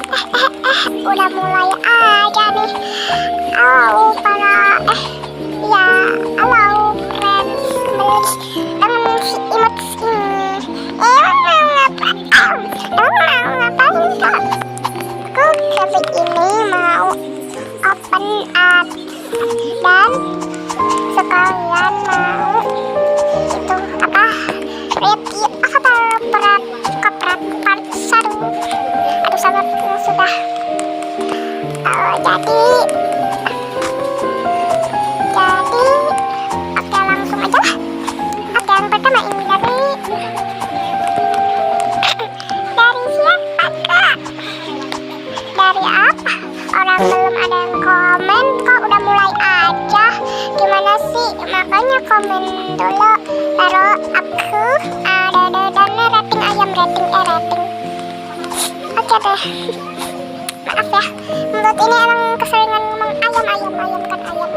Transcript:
Udah mulai aja nih. Halo para ya, halo friends dengan si imut ini. Ngapain kan? Aku kali ini mau open up dan sekalian mau itu apa review apa koprat part 1. Aduh sabar sudah. Jadi oke langsung aja lah. Oke, yang pertama ini dari siapa kak? Dari apa? Orang belum ada yang komen kok udah mulai aja. Gimana sih? Makanya komen dulu. Baru aku dan rating ayam rating. Oke deh. Maaf ya, menurut ini emang keseringan ngomong ayam kan ayam.